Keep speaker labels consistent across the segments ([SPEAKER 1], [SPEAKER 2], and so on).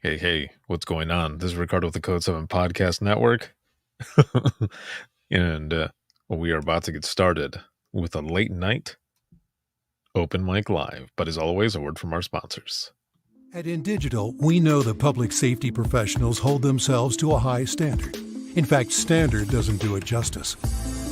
[SPEAKER 1] Hey, what's going on? This is Ricardo with the Code 7 Podcast Network. and we are about to get started with a late night open mic live. But as always, a word from our sponsors.
[SPEAKER 2] At InDigital, we know the public safety professionals hold themselves to a high standard. In fact, standard doesn't do it justice.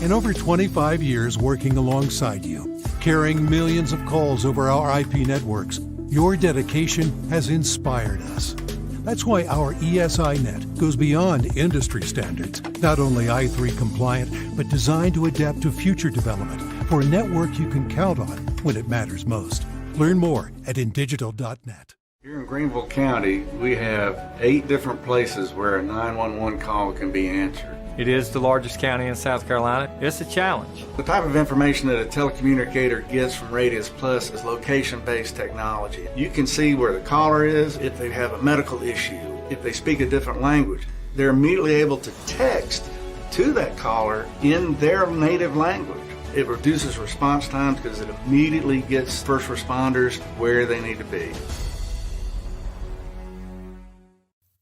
[SPEAKER 2] In over 25 years working alongside you, carrying millions of calls over our IP networks, your dedication has inspired us. That's why our ESINet goes beyond industry standards, not only i3 compliant, but designed to adapt to future development for a network you can count on when it matters most. Learn more at indigital.net.
[SPEAKER 3] Here in Greenville County, we have 8 different places where a 911 call can be answered.
[SPEAKER 4] It is the largest county in South Carolina. It's a challenge.
[SPEAKER 3] The type of information that a telecommunicator gets from Radius Plus is location-based technology. You can see where the caller is, if they have a medical issue, if they speak a different language. They're immediately able to text to that caller in their native language. It reduces response times because it immediately gets first responders where they need to be.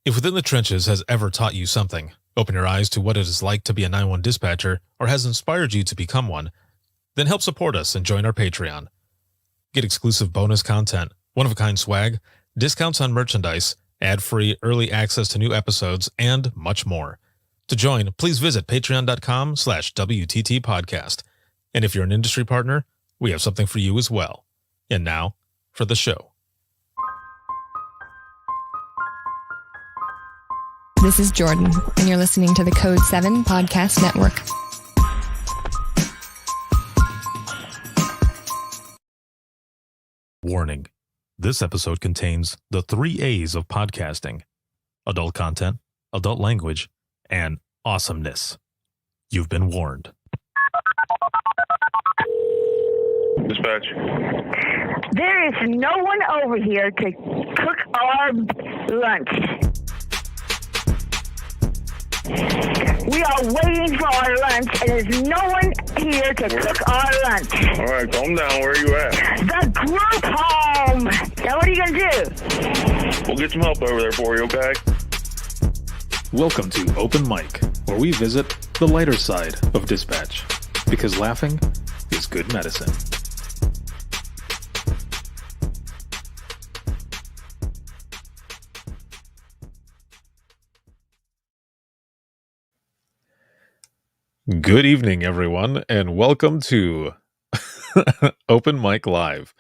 [SPEAKER 1] If Within the Trenches has ever taught you something, open your eyes to what it is like to be a 911 dispatcher, or has inspired you to become one, then help support us and join our Patreon. Get exclusive bonus content, one-of-a-kind swag, discounts on merchandise, ad-free early access to new episodes, and much more. To join, please visit patreon.com/WTT podcast. And if you're an industry partner, we have something for you as well. And now, for the show.
[SPEAKER 5] This is Jordan, and you're listening to the Code 7 Podcast Network.
[SPEAKER 1] Warning. This episode contains the 3 A's of podcasting: adult content, adult language, and awesomeness. You've been warned.
[SPEAKER 6] Dispatch.
[SPEAKER 7] There is no one over here to cook our lunch. We are waiting for our lunch, and there's no one here to cook our lunch.
[SPEAKER 6] All right, calm down. Where are you at?
[SPEAKER 7] The group home. Now, what are you going to do?
[SPEAKER 6] We'll get some help over there for you, okay?
[SPEAKER 1] Welcome to Open Mic, where we visit the lighter side of dispatch, because laughing is good medicine. Good evening, everyone, and welcome to Open Mic Live.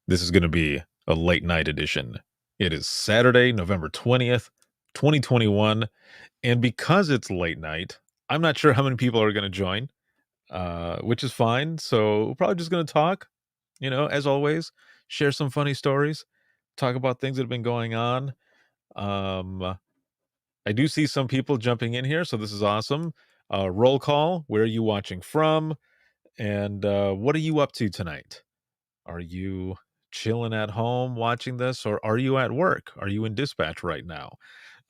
[SPEAKER 1] This is going to be a late night edition. It is Saturday, November 20th, 2021, and because it's late night, I'm not sure how many people are going to join, which is fine. So we're probably just going to talk, as always, share some funny stories, talk about things that have been going on. I do see some people jumping in here, so this is awesome. Roll call. Where are you watching from? And what are you up to tonight? Are you chilling at home watching this, or are you at work? Are you in dispatch right now?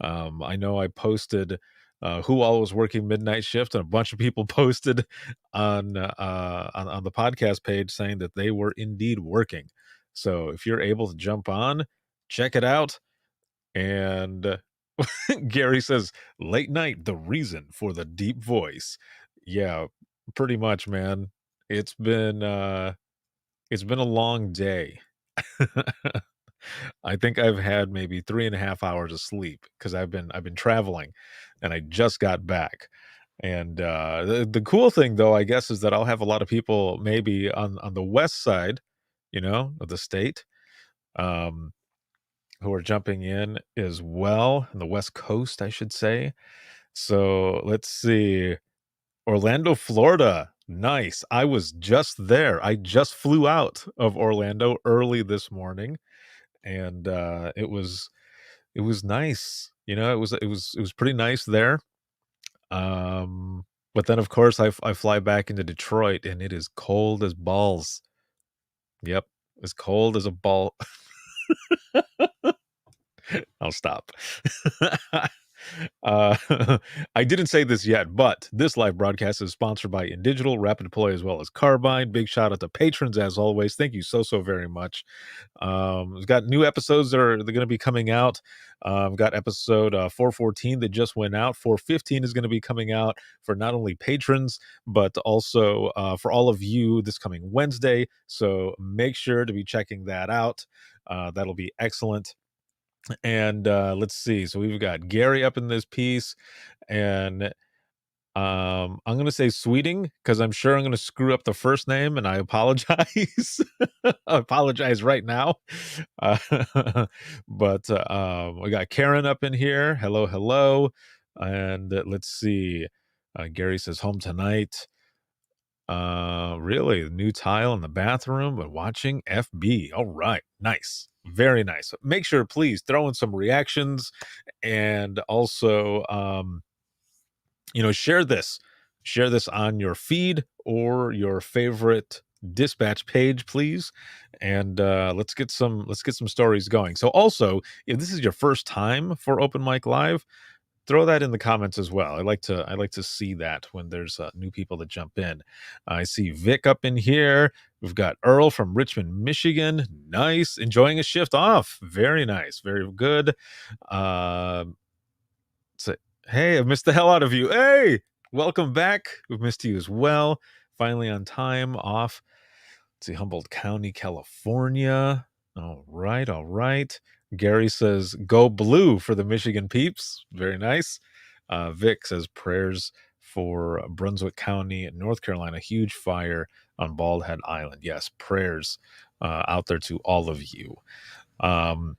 [SPEAKER 1] I know I posted who all was working midnight shift, and a bunch of people posted on the podcast page saying that they were indeed working. So if you're able to jump on, check it out. And Gary says, late night, the reason for the deep voice. Yeah, pretty much, man. It's been a long day. I think I've had maybe 3.5 hours of sleep because I've been traveling, and I just got back. And the cool thing, though, I guess, is that I'll have a lot of people maybe on the west side, of the state, who are jumping in as well, on the West Coast, I should say. So let's see. Orlando, Florida. Nice. I was just there. I just flew out of Orlando early this morning, and it was nice. It was pretty nice there. But then of course I fly back into Detroit, and it is cold as balls. Yep, as cold as a ball. I'll stop. uh, I didn't say this yet, but this live broadcast is sponsored by InDigital, Rapid Deploy, as well as Carbine. Big shout out to patrons as always. Thank you so very much. We've got new episodes they're going to be coming out. We've got episode 414 that just went out. 415 is going to be coming out for not only patrons but also for all of you this coming Wednesday. So make sure to be checking that out. That'll be excellent. And let's see. So we've got Gary up in this piece, and I'm gonna say Sweeting because I'm sure I'm gonna screw up the first name, and I apologize. I apologize right now. But we got Karen up in here. Hello, hello. And let's see. Gary says home tonight. Really, the new tile in the bathroom, but watching FB. All right, nice, very nice. Make sure, please, throw in some reactions, and also, share this on your feed or your favorite dispatch page, please. And let's get some stories going. So, also, if this is your first time for Open Mic Live, throw that in the comments as well. I like to see that when there's new people that jump in. I see Vic up in here. We've got Earl from Richmond, Michigan. Nice, enjoying a shift off. Very nice, very good. Hey, I've missed the hell out of you. Hey, welcome back. We've missed you as well. Finally on time off. Let's see, Humboldt County, California. All right. Gary says, go blue for the Michigan peeps. Very nice. Vic says, prayers for Brunswick County, North Carolina. Huge fire on Bald Head Island. Yes, prayers out there to all of you. Let's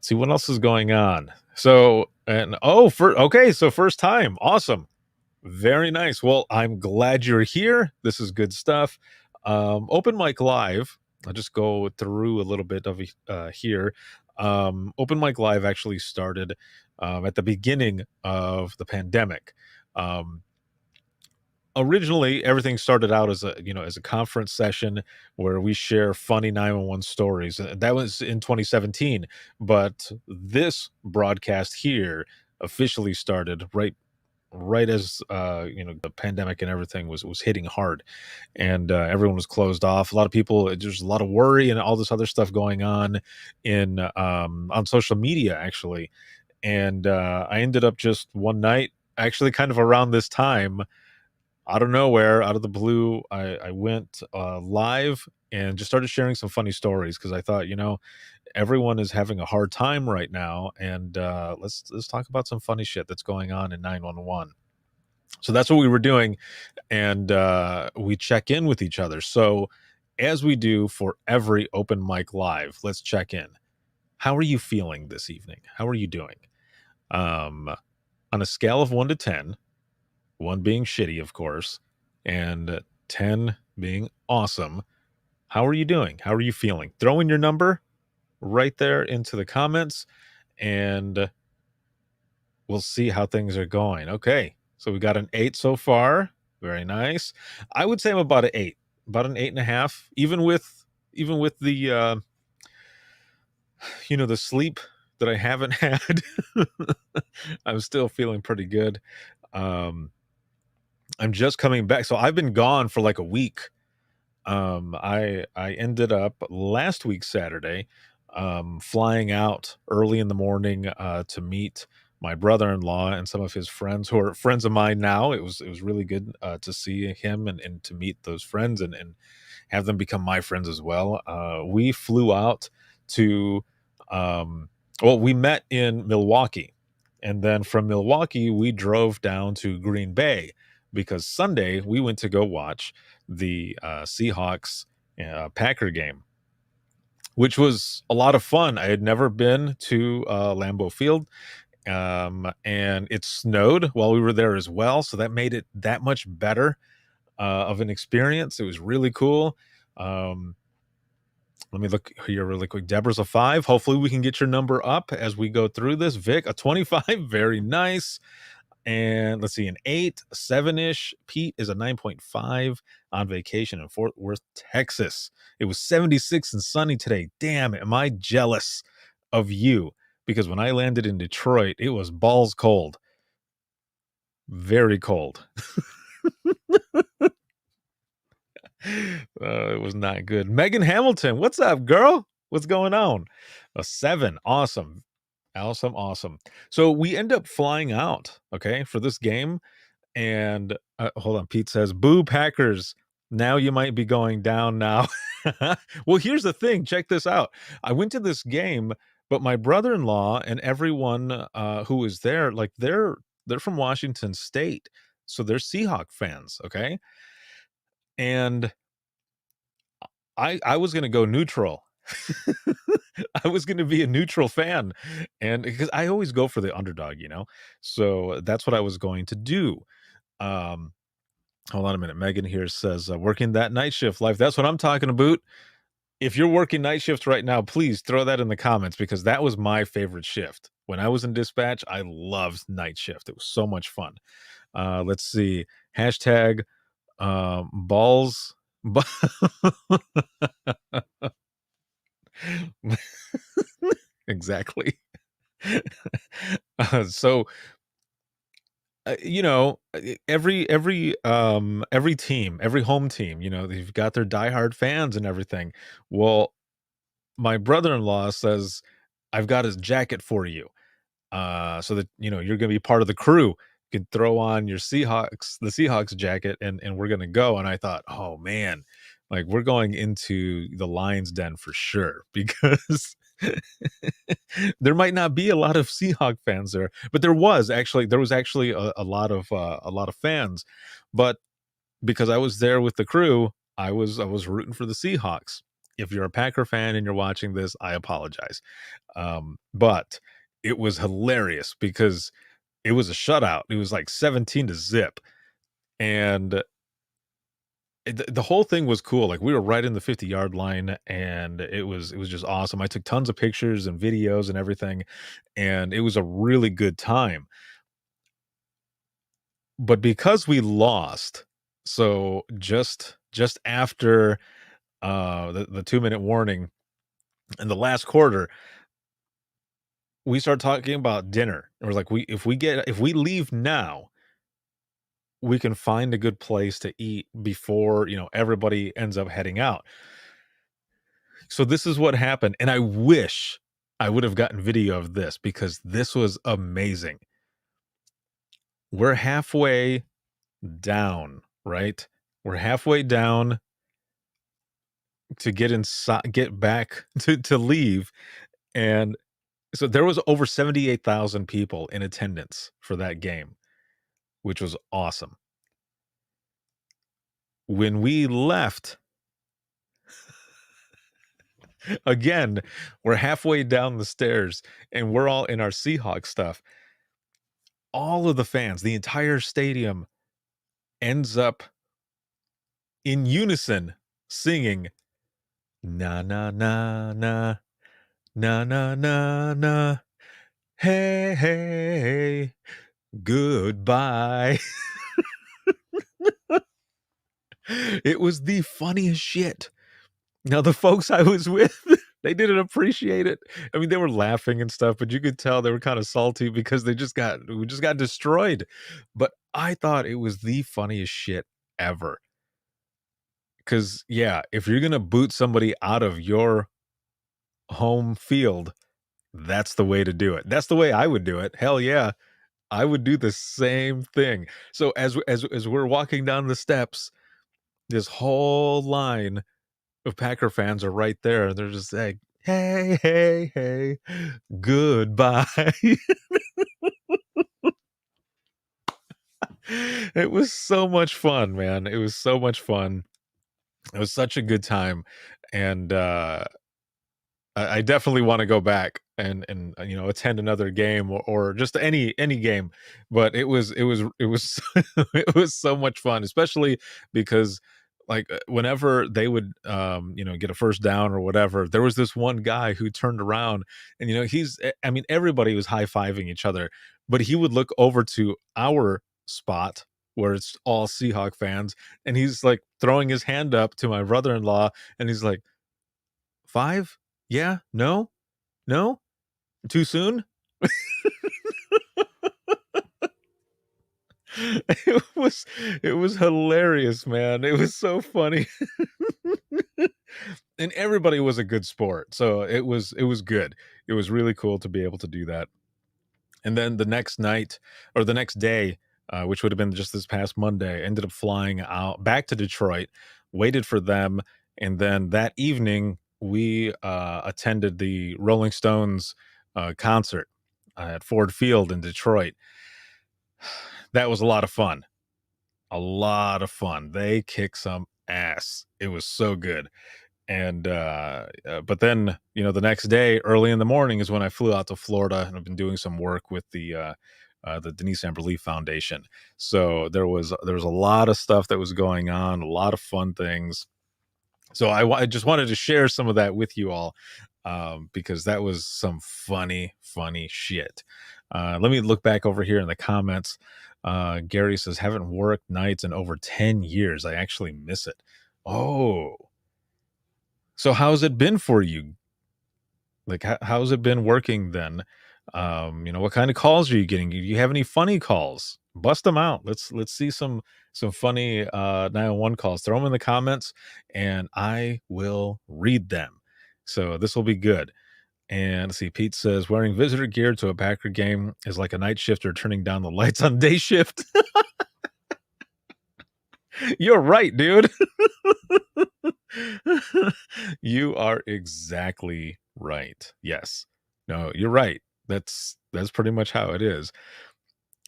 [SPEAKER 1] see what else is going on. So, so first time. Awesome. Very nice. Well, I'm glad you're here. This is good stuff. Open Mic Live. I'll just go through a little bit of here. Open Mic Live actually started at the beginning of the pandemic. Originally, everything started out as a conference session where we share funny 911 stories. That was in 2017, but this broadcast here officially started right as the pandemic and everything was hitting hard, and everyone was closed off. A lot of people, there's a lot of worry and all this other stuff going on on social media actually. And I ended up just one night, actually kind of around this time, out of nowhere, out of the blue, I went live and just started sharing some funny stories because I thought, everyone is having a hard time right now, and let's talk about some funny shit that's going on in 911. So that's what we were doing, and we check in with each other. So as we do for every Open Mic Live, let's check in. How are you feeling this evening? How are you doing? On a scale of 1 to 10, 1 being shitty, of course, and 10 being awesome, how are you doing? How are you feeling? Throw in your number right there into the comments, and we'll see how things are going. Okay, so we got an 8 so far. Very nice. I would say I'm about an 8, about an 8.5, even with the the sleep that I haven't had. I'm still feeling pretty good. I'm just coming back, so I've been gone for like a week. I ended up last week Saturday flying out early in the morning to meet my brother-in-law and some of his friends who are friends of mine now. It was really good to see him and to meet those friends and have them become my friends as well. We flew out to we met in Milwaukee, and then from Milwaukee we drove down to Green Bay because Sunday we went to go watch the Seahawks Packer game, which was a lot of fun. I had never been to Lambeau Field, and it snowed while we were there as well, so that made it that much better of an experience. It was really cool. Let me look here really quick. Deborah's a 5. Hopefully we can get your number up as we go through this. Vic, a 25. Very nice. And let's see, an 8, 7-ish. Pete is a 9.5 on vacation in Fort Worth, Texas. It was 76 and sunny today. Damn, am I jealous of you? because when I landed in Detroit, it was balls cold. Very cold. It was not good. Megan Hamilton, what's up, girl? What's going on? A 7. Awesome. Awesome. So we end up flying out, okay, for this game. And hold on, Pete says, boo Packers. Now you might be going down now. Well, here's the thing. Check this out. I went to this game, but my brother-in-law and everyone who was there, like they're from Washington State. So they're Seahawk fans, okay? And I was going to go neutral. I was going to be a neutral fan, and because I always go for the underdog, so that's what I was going to do. Hold on a minute. Megan here says, working that night shift life. That's what I'm talking about. If you're working night shifts right now, please throw that in the comments, because that was my favorite shift. When I was in dispatch, I loved night shift. It was so much fun. Let's see. Hashtag balls. Exactly. So every team, every home team, they've got their diehard fans and everything. Well, my brother-in-law says, I've got his jacket for you, so that you're gonna be part of the crew. You can throw on the Seahawks jacket, and we're gonna go. And I thought, oh man, like we're going into the Lions den for sure, because there might not be a lot of Seahawk fans there, but there was actually a lot of fans. But because I was there with the crew, I was rooting for the Seahawks. If you're a Packer fan and you're watching this, I apologize. But it was hilarious because it was a shutout. It was like 17-0, and the whole thing was cool. Like we were right in the 50-yard line, and it was just awesome. I took tons of pictures and videos and everything, and it was a really good time. But because we lost, so just after the 2-minute warning in the last quarter, we start talking about dinner. And we're like, if we leave now, we can find a good place to eat before, everybody ends up heading out. So this is what happened. And I wish I would have gotten video of this, because this was amazing. We're halfway down, right? We're halfway down to get back to leave. And so there was over 78,000 people in attendance for that game, which was awesome. When we left, again, we're halfway down the stairs and we're all in our Seahawks stuff. All of the fans, the entire stadium, ends up in unison singing na na na na na na na na, hey hey, goodbye. It was the funniest shit. Now, the folks I was with, they didn't appreciate it. I mean, they were laughing and stuff, but you could tell they were kind of salty because we just got destroyed. But I thought it was the funniest shit ever. Because, yeah, if you're going to boot somebody out of your home field, that's the way to do it. That's the way I would do it. Hell yeah. I would do the same thing. So as we're walking down the steps, this whole line of Packer fans are right there. They're just like, hey, hey, hey, goodbye. It was so much fun, man. It was so much fun. It was such a good time. And I definitely want to go back and attend another game, or just any game. But it was it was so much fun, especially because like whenever they would get a first down or whatever, there was this one guy who turned around, and everybody was high-fiving each other, but he would look over to our spot where it's all Seahawk fans, and he's like throwing his hand up to my brother-in-law, and he's like, 5? Yeah, no, Too soon? It was hilarious, man. It was so funny. And everybody was a good sport. So it was good. It was really cool to be able to do that. And then the next night or the next day, which would have been just this past Monday, ended up flying out back to Detroit, waited for them, and then that evening we attended the Rolling Stones concert at Ford Field in Detroit. That was a lot of fun. A lot of fun. They kick some ass. It was so good. And but then, you know, the next day early in the morning is when I flew out to Florida, and I've been doing some work with the Denise Amber Lee Foundation. So there was a lot of stuff that was going on, a lot of fun things. So I just wanted to share some of that with you all, because that was some funny shit. Let me look back over here in the comments. Gary says, haven't worked nights in over 10 years. I actually miss it. Oh, so how's it been for you? Like, how's it been working then? You know, what kind of calls are you getting? Do you have any funny calls? Bust them out. Let's see some funny 911 calls. Throw them in the comments and I will read them. So this will be good. And let's see, Pete says, wearing visitor gear to a Packer game is like a night shifter turning down the lights on day shift. You're right, dude. You are exactly right. Yes. No, you're right. That's pretty much how it is.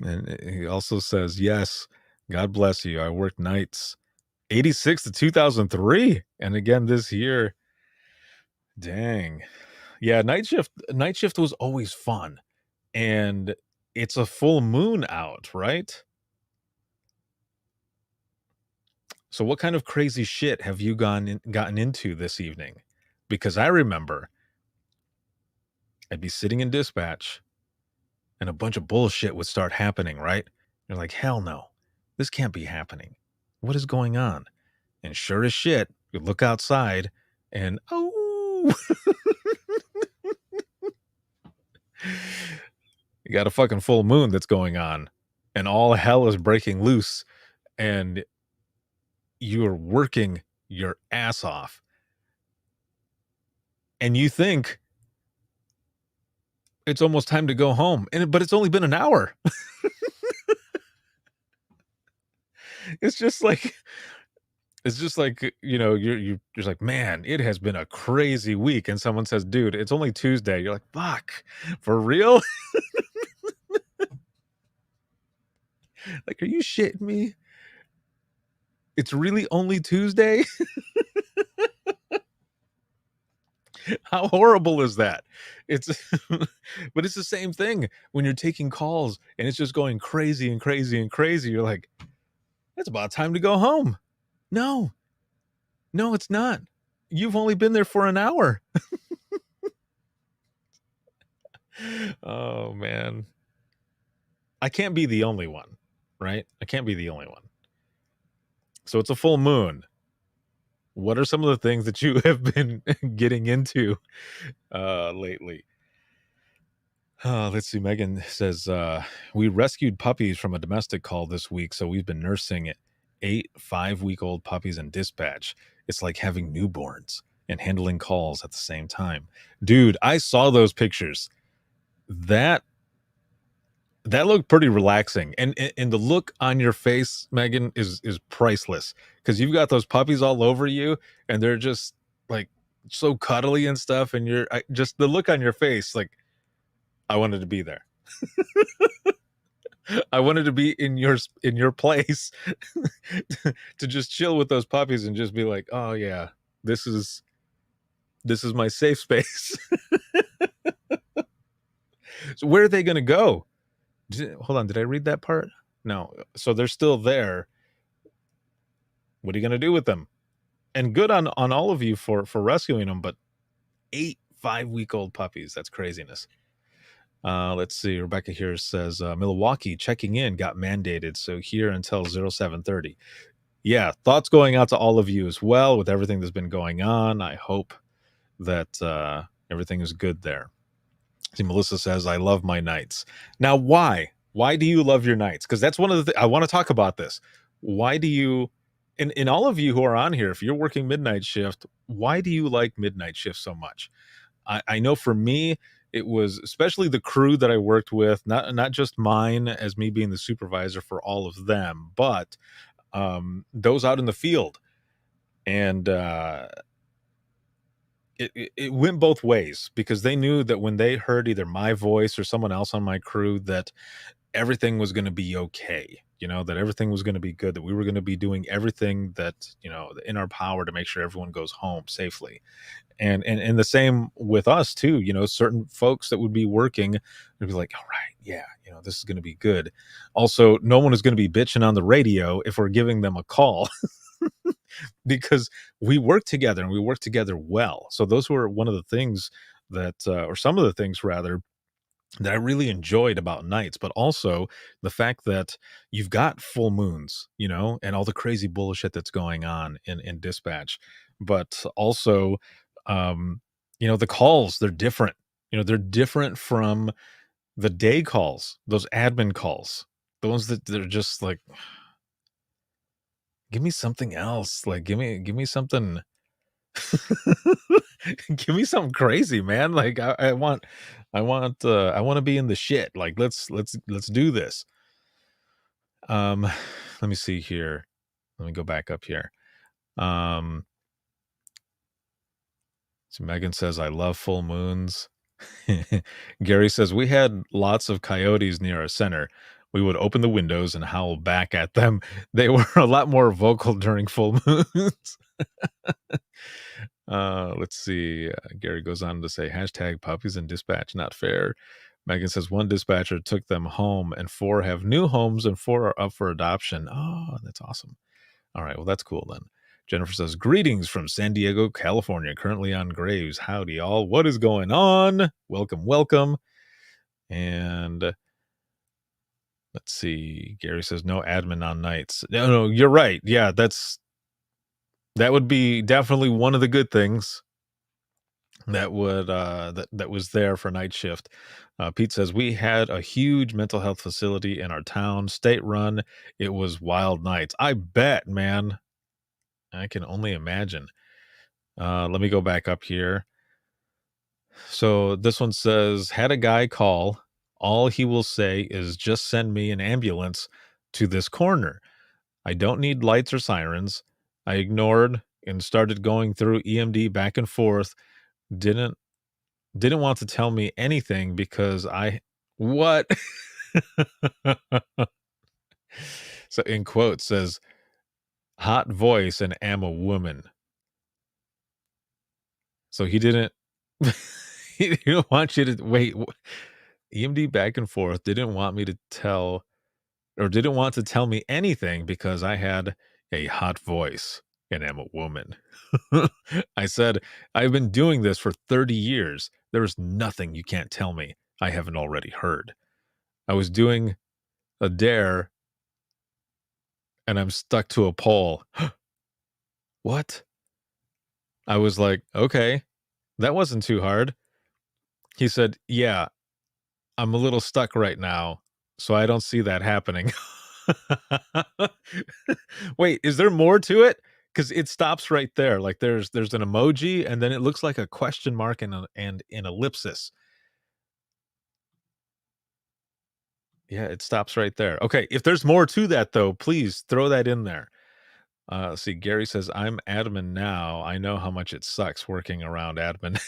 [SPEAKER 1] And he also says, yes, God bless you. I worked nights 86 to 2003. And again this year. Dang. Yeah, night shift was always fun. And it's a full moon out, right? So what kind of crazy shit have you gotten into this evening? Because I remember I'd be sitting in dispatch and a bunch of bullshit would start happening, right? You're like, hell no, this can't be happening. What is going on? And sure as shit, you look outside and oh, you got a fucking full moon that's going on and all hell is breaking loose and you're working your ass off. And you think it's almost time to go home, but it's only been an hour. It's just like, you know, you're just like, man, it has been a crazy week. And someone says, dude, it's only Tuesday. You're like, fuck, for real? Like, are you shitting me? It's really only Tuesday? How horrible is that? It's but it's the same thing when you're taking calls and it's just going crazy and crazy and crazy. You're like, it's about time to go home. No, it's not. You've only been there for an hour. Oh man. I can't be the only one, right? I can't be the only one. So it's a full moon. What are some of the things that you have been getting into lately? Let's see. Megan says, we rescued puppies from a domestic call this week, so we've been nursing 8 5-week-old puppies in dispatch. It's like having newborns and handling calls at the same time. Dude, I saw those pictures. That looked pretty relaxing. And the look on your face, Megan, is priceless. Because you've got those puppies all over you, and they're just like so cuddly and stuff. And just the look on your face, like, I wanted to be there. I wanted to be in your place to just chill with those puppies and just be like, oh yeah, this is my safe space. So where are they going to go? Hold on, did I read that part? No. So they're still there. What are you going to do with them? And good on all of you for rescuing them, but 8 5-week-old puppies, that's craziness. Let's see. Rebecca here says, Milwaukee checking in got mandated, so here until 07:30. Yeah, thoughts going out to all of you as well with everything that's been going on. I hope that everything is good there. See, Melissa says, I love my nights. Now, why? Why do you love your nights? Because that's one of the I want to talk about this. Why do you, and all of you who are on here, if you're working midnight shift, why do you like midnight shift so much? I know for me, it was especially the crew that I worked with, not just mine as me being the supervisor for all of them, but those out in the field. And it went both ways because they knew that when they heard either my voice or someone else on my crew, that everything was going to be okay, that everything was going to be good, that we were going to be doing everything that, in our power to make sure everyone goes home safely. And the same with us too, certain folks that would be working would be like, all right, yeah, this is going to be good. Also, no one is going to be bitching on the radio if we're giving them a call because we work together and we work together well. So those were one of the things that, or some of the things rather, that I really enjoyed about nights, but also the fact that you've got full moons, and all the crazy bullshit that's going on in dispatch, but also, the calls, they're different. They're different from the day calls, those admin calls, the ones that they're just like, give me something else. Like, give me something. Give me something crazy, man. Like I want to be in the shit. Like let's do this. Let me see here. Let me go back up here. So Megan says, I love full moons. Gary says, we had lots of coyotes near our center. We would open the windows and howl back at them. They were a lot more vocal during full moons. Let's see. Gary goes on to say, hashtag puppies in dispatch, not fair. Megan says, one dispatcher took them home and 4 have new homes and 4 are up for adoption. Oh, that's awesome. All right. Well, that's cool then. Jennifer says, greetings from San Diego, California, currently on Graves. Howdy, all. What is going on? Welcome, welcome. And let's see. Gary says, no admin on nights. No, you're right. Yeah, that would be definitely one of the good things that would that was there for night shift. Pete says, we had a huge mental health facility in our town, state run. It was wild nights. I bet, man. I can only imagine. Let me go back up here. So this one says, had a guy call. All he will say is just send me an ambulance to this corner. I don't need lights or sirens. I ignored and started going through EMD back and forth. Didn't want to tell me anything because what? So in quotes says, hot voice and am a woman. So he didn't want you to wait. EMD back and forth didn't want me to tell or didn't want to tell me anything because I had a hot voice and am a woman. I said, I've been doing this for 30 years. There is nothing you can't tell me I haven't already heard. I was doing a dare and I'm stuck to a pole. What? I was like, okay, that wasn't too hard. He said, yeah, I'm a little stuck right now, so I don't see that happening. Wait, is there more to it? Because it stops right there. Like there's an emoji and then it looks like a question mark and an ellipsis. Yeah, it stops right there. Okay, if there's more to that though, please throw that in there. See, Gary says, I'm admin now. I know how much it sucks working around admin.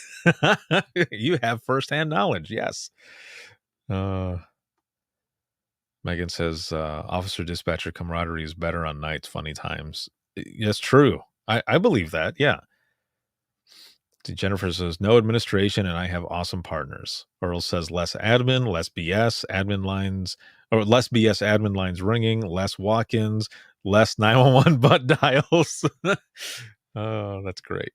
[SPEAKER 1] You have firsthand knowledge. Yes. Megan says, officer dispatcher camaraderie is better on nights, funny times. That's true. I believe that. Yeah. Jennifer says, no administration and I have awesome partners. Earl says, less admin, less BS, admin lines, or less BS admin lines ringing, less walk-ins, less 911 butt dials. Oh, that's great.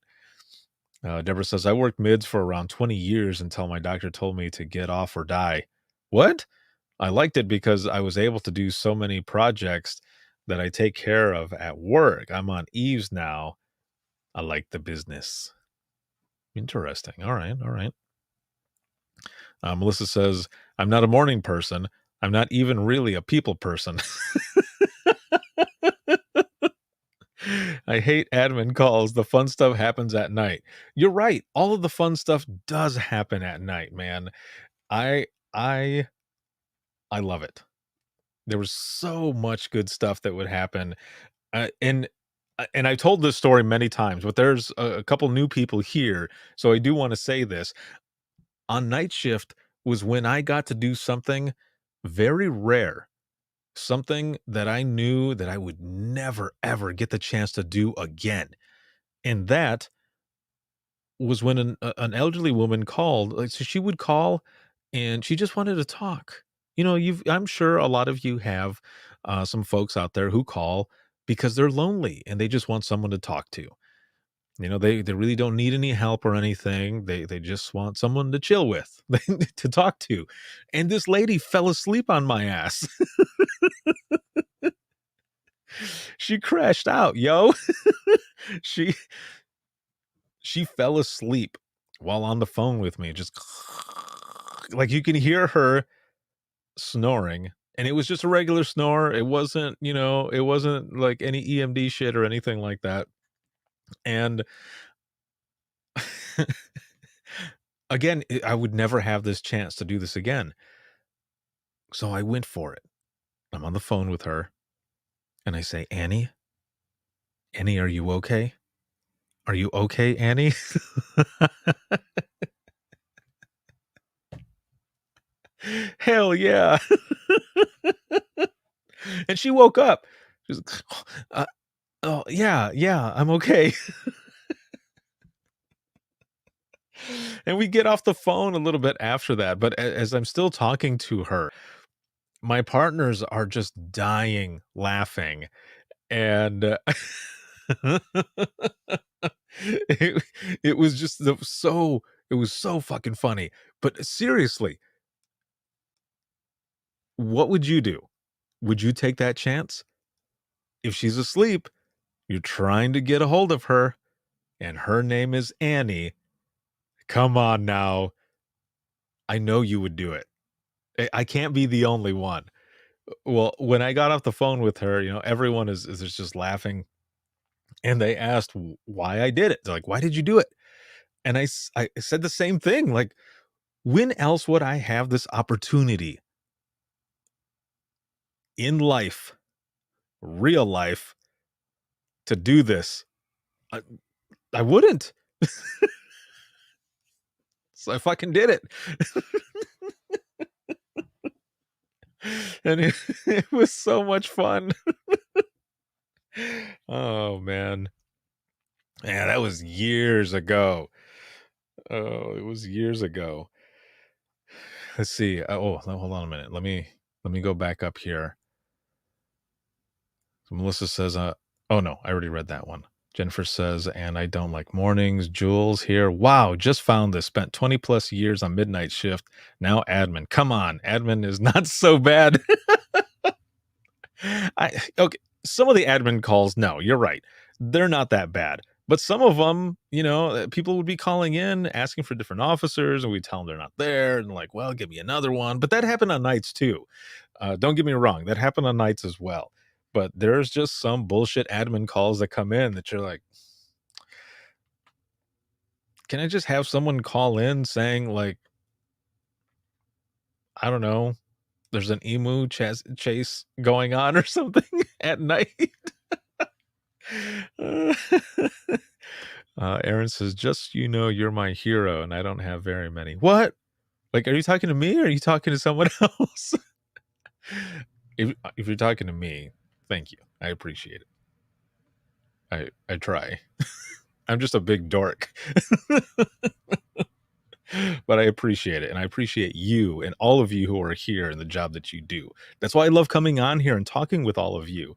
[SPEAKER 1] Deborah says, I worked mids for around 20 years until my doctor told me to get off or die. What? I liked it because I was able to do so many projects that I take care of at work. I'm on eves now. I like the business. Interesting. All right. Melissa says, I'm not a morning person. I'm not even really a people person. I hate admin calls. The fun stuff happens at night. You're right. All of the fun stuff does happen at night, man. I I love it. There was so much good stuff that would happen. And I've told this story many times, but there's a couple new people here, so I do want to say this. On night shift was when I got to do something very rare, something that I knew that I would never ever get the chance to do again. And that was when an elderly woman called. Like, so she would call and she just wanted to talk. You know, I'm sure a lot of you have some folks out there who call because they're lonely and they just want someone to talk to. You know, they really don't need any help or anything. They just want someone to chill with, to talk to. And this lady fell asleep on my ass. She crashed out, yo. she she fell asleep while on the phone with me, just like you can hear her snoring, and it was just a regular snore. It wasn't, it wasn't like any EMD shit or anything like that. And again, I would never have this chance to do this again. So I went for it. I'm on the phone with her and I say, Annie, are you okay? Are you okay, Annie? Hell yeah. And she woke up. She was like, oh, yeah, I'm okay. And we get off the phone a little bit after that. But as I'm still talking to her, my partners are just dying laughing. And it was just it was so fucking funny. But seriously, what would you do? Would you take that chance? If she's asleep, you're trying to get a hold of her, and her name is Annie. Come on now. I know you would do it. I can't be the only one. Well, when I got off the phone with her, everyone is just laughing. And they asked why I did it. They're like, why did you do it? And I said the same thing. Like, when else would I have this opportunity in life, real life, to do this? I wouldn't. So I fucking did it. And it was so much fun. Oh, man. Yeah, that was years ago. Oh, it was years ago. Let's see. Hold on a minute. Let me go back up here. So Melissa says, oh no, I already read that one. Jennifer says, and I don't like mornings. Jules here. Wow, just found this. Spent 20 plus years on midnight shift. Now admin. Come on, admin is not so bad. Okay, some of the admin calls, no, you're right. They're not that bad. But some of them, people would be calling in, asking for different officers, and we tell them they're not there. And like, well, give me another one. But that happened on nights too. Don't get me wrong. That happened on nights as well. But there's just some bullshit admin calls that come in that you're like, can I just have someone call in saying like, I don't know, there's an emu chase going on or something at night? Aaron says, just, you're my hero and I don't have very many. What? Like, are you talking to me or are you talking to someone else? If you're talking to me, thank you. I appreciate it. I try. I'm just a big dork. But I appreciate it. And I appreciate you and all of you who are here and the job that you do. That's why I love coming on here and talking with all of you.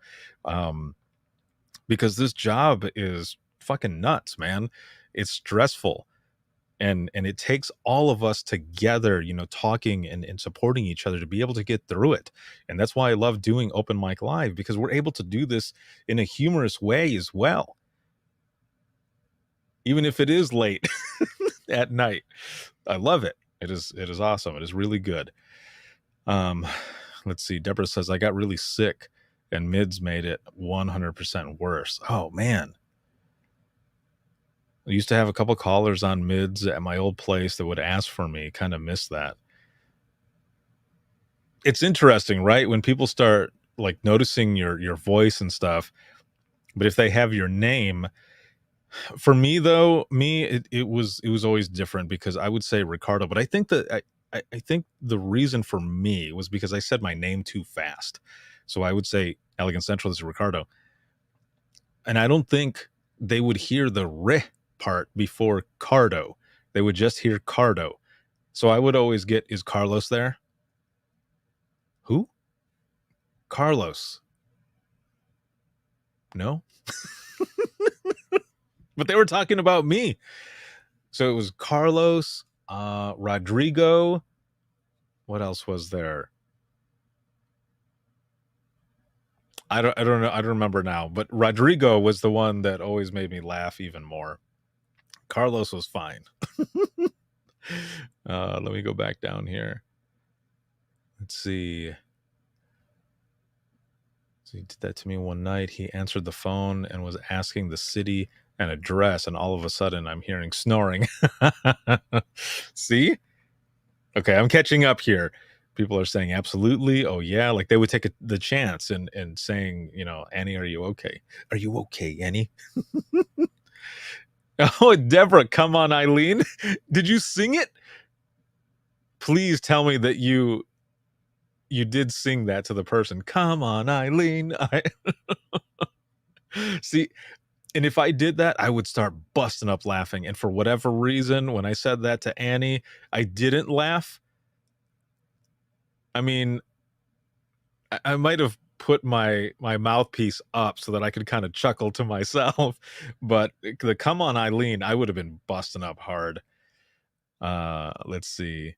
[SPEAKER 1] Because this job is fucking nuts, man. It's stressful. And it takes all of us together, talking and supporting each other to be able to get through it. And that's why I love doing Open Mic Live, because we're able to do this in a humorous way as well. Even if it is late at night. I love it. It is awesome. It is really good. Let's see. Deborah says, I got really sick and mids made it 100% worse. Oh, man. I used to have a couple callers on mids at my old place that would ask for me. Kind of miss that. It's interesting, right? When people start like noticing your voice and stuff, but if they have your name, for me though, it was always different because I would say Ricardo, but I think that I think the reason for me was because I said my name too fast. So I would say Elegant Central, this is Ricardo. And I don't think they would hear the re part before Cardo. They would just hear Cardo. So I would always get, is Carlos there? Who? Carlos. No? But they were talking about me. So it was Carlos, Rodrigo. What else was there? I don't know. I don't remember now. But Rodrigo was the one that always made me laugh even more. Carlos was fine. Let me go back down here. Let's see. So he did that to me one night. He answered the phone and was asking the city and address, and all of a sudden I'm hearing snoring. See? Okay, I'm catching up here. People are saying absolutely. Oh yeah, like they would take the chance and saying, you know, Annie, are you okay? Are you okay, Annie? Oh, Deborah, come on, Eileen. Did you sing it? Please tell me that you did sing that to the person. Come on, Eileen. See, and if I did that, I would start busting up laughing. And for whatever reason, when I said that to Annie, I didn't laugh. I mean, I might have put my mouthpiece up so that I could kind of chuckle to myself, but the come on, Eileen, I would have been busting up hard. Let's see.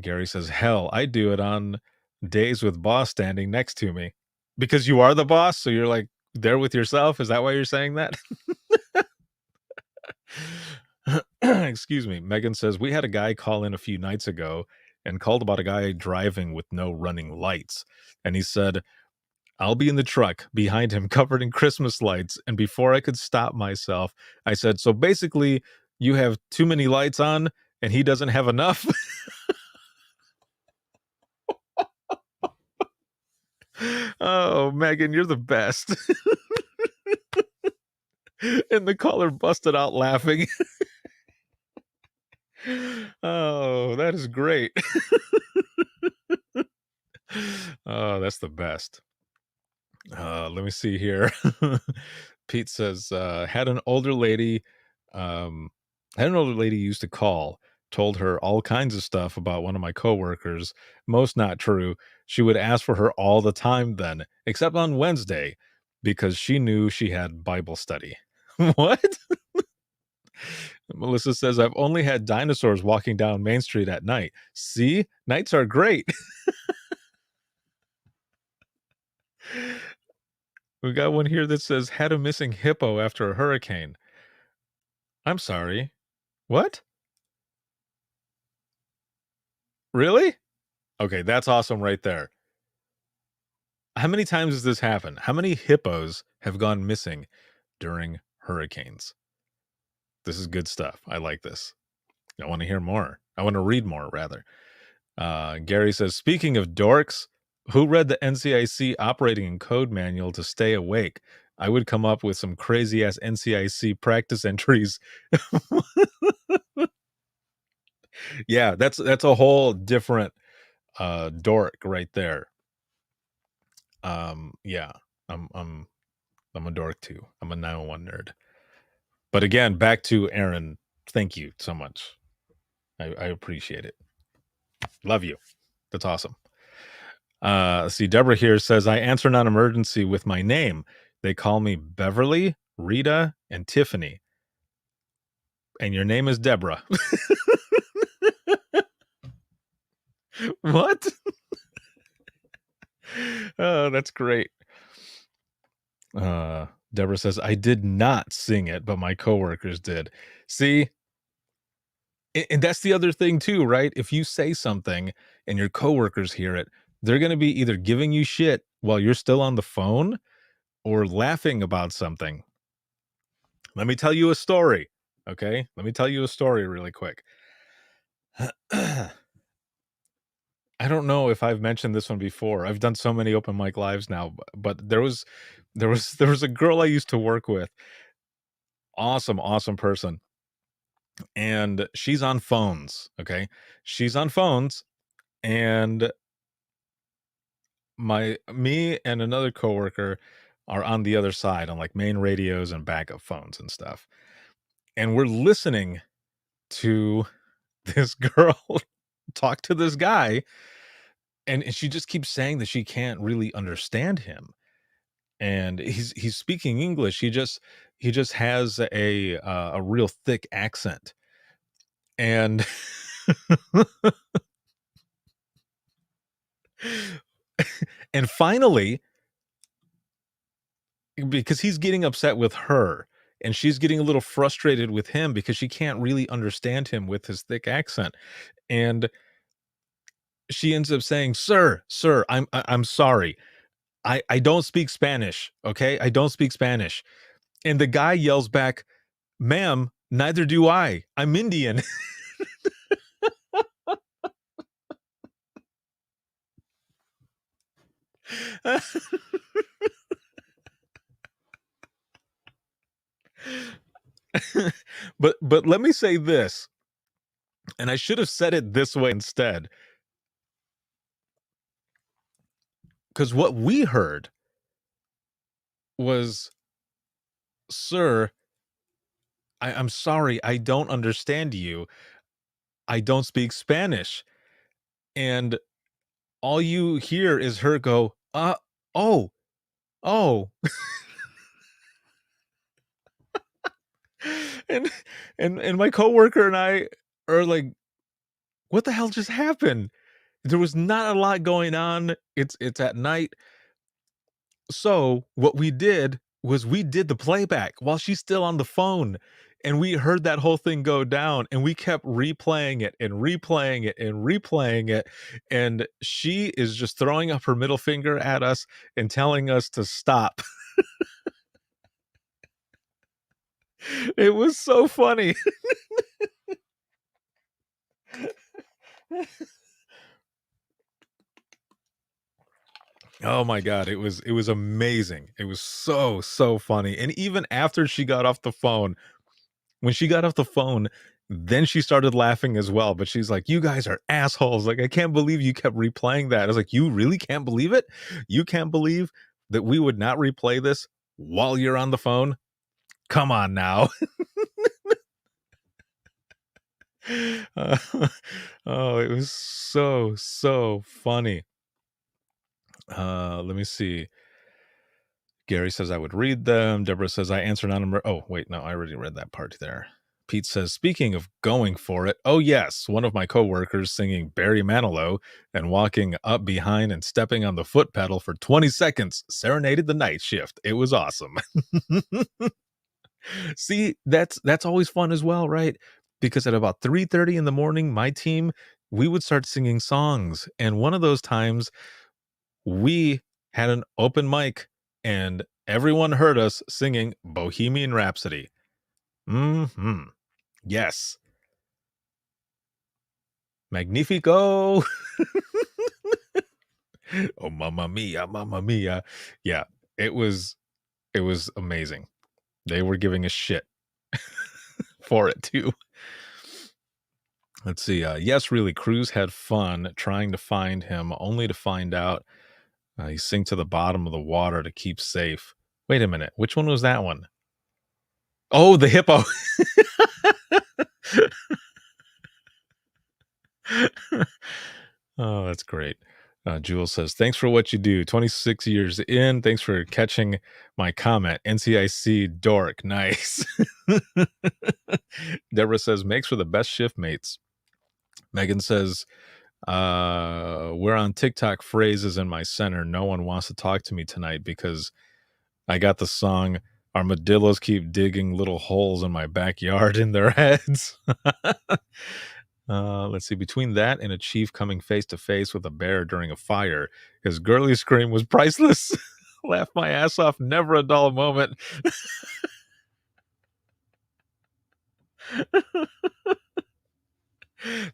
[SPEAKER 1] Gary says, hell, I do it on days with boss standing next to me because you are the boss. So you're like there with yourself. Is that why you're saying that? Excuse me. Megan says, we had a guy call in a few nights ago and called about a guy driving with no running lights. And he said, I'll be in the truck behind him covered in Christmas lights. And before I could stop myself, I said, so basically you have too many lights on and he doesn't have enough. Oh, Megan, you're the best. And the caller busted out laughing. Oh, that is great. Oh, that's the best. Let me see here. Pete says, had an older lady used to call, told her all kinds of stuff about one of my coworkers. Most not true. She would ask for her all the time then, except on Wednesday, because she knew she had Bible study. What? Melissa says, I've only had dinosaurs walking down Main Street at night. See? Nights are great. We got one here that says, had a missing hippo after a hurricane. I'm sorry. What? Really? Okay, that's awesome right there. How many times has this happened? How many hippos have gone missing during hurricanes? This is good stuff. I like this. I want to hear more. I want to read more, rather. Gary says, speaking of dorks, who read the NCIC operating and code manual to stay awake? I would come up with some crazy ass NCIC practice entries. Yeah, that's a whole different dork right there. Yeah, I'm a dork too. I'm a 901 nerd. But again, back to Aaron. Thank you so much. I appreciate it. Love you. That's awesome. See, Deborah here says, I answer non-emergency with my name. They call me Beverly, Rita, and Tiffany. And your name is Deborah. What? Oh, that's great. Deborah says, I did not sing it, but my coworkers did. See, And that's the other thing too, right? If you say something and your coworkers hear it, they're going to be either giving you shit while you're still on the phone or laughing about something. Let me tell you a story. Okay. Let me tell you a story really quick. I don't know if I've mentioned this one before. I've done so many open mic lives now, but there was a girl I used to work with. Awesome person. And she's on phones. Okay. She's on phones, and me and another coworker are on the other side on like main radios and backup phones and stuff. And we're listening to this girl talk to this guy, and she just keeps saying that she can't really understand him. And he's speaking English. He just has a real thick accent. And and finally, because he's getting upset with her and she's getting a little frustrated with him because she can't really understand him with his thick accent. And she ends up saying, sir, I'm sorry. I don't speak Spanish. Okay. I don't speak Spanish. And the guy yells back, ma'am, neither do I. I'm Indian. but let me say this, and I should have said it this way instead, because what we heard was, sir, I'm sorry, I don't understand you. I don't speak Spanish. And all you hear is her go, oh, oh. and my coworker and I are like, what the hell just happened? There was not a lot going on. It's at night. So what we did was we did the playback while she's still on the phone, and we heard that whole thing go down, and we kept replaying it and replaying it and replaying it. And she is just throwing up her middle finger at us and telling us to stop. It was so funny. Oh my God, it was amazing. It was so funny. And even after she got off the phone, when she got off the phone, then she started laughing as well. But she's like, you guys are assholes. Like, I can't believe you kept replaying that. I was like, you really can't believe it? You can't believe that we would not replay this while you're on the phone? Come on now. Oh, it was so funny. Let me see. Gary says I would read them. Deborah says I answer non. Oh, wait, no, I already read that part there. Pete says, speaking of going for it, oh yes, one of my coworkers singing Barry Manilow and walking up behind and stepping on the foot pedal for 20 seconds serenaded the night shift. It was awesome. See, that's always fun as well, right? Because at about 3:30 in the morning, my team, we would start singing songs. And one of those times we had an open mic and everyone heard us singing Bohemian Rhapsody. Yes. Magnifico. Oh, mamma mia, mamma mia. Yeah, it was amazing. They were giving a shit for it too. Let's see. Yes, really, Cruz had fun trying to find him, only to find out he sank to the bottom of the water to keep safe. Wait a minute. Which one was that one? Oh, the hippo. Oh, that's great. Jules says, thanks for what you do. 26 years in. Thanks for catching my comment. NCIC dork. Nice. Deborah says, makes for the best shift mates. Megan says, we're on TikTok phrases in my center. No one wants to talk to me tonight because I got the song Armadillos keep digging little holes in my backyard in their heads. Let's see. Between that and a chief coming face to face with a bear during a fire, his girly scream was priceless. Laughed my ass off. Never a dull moment.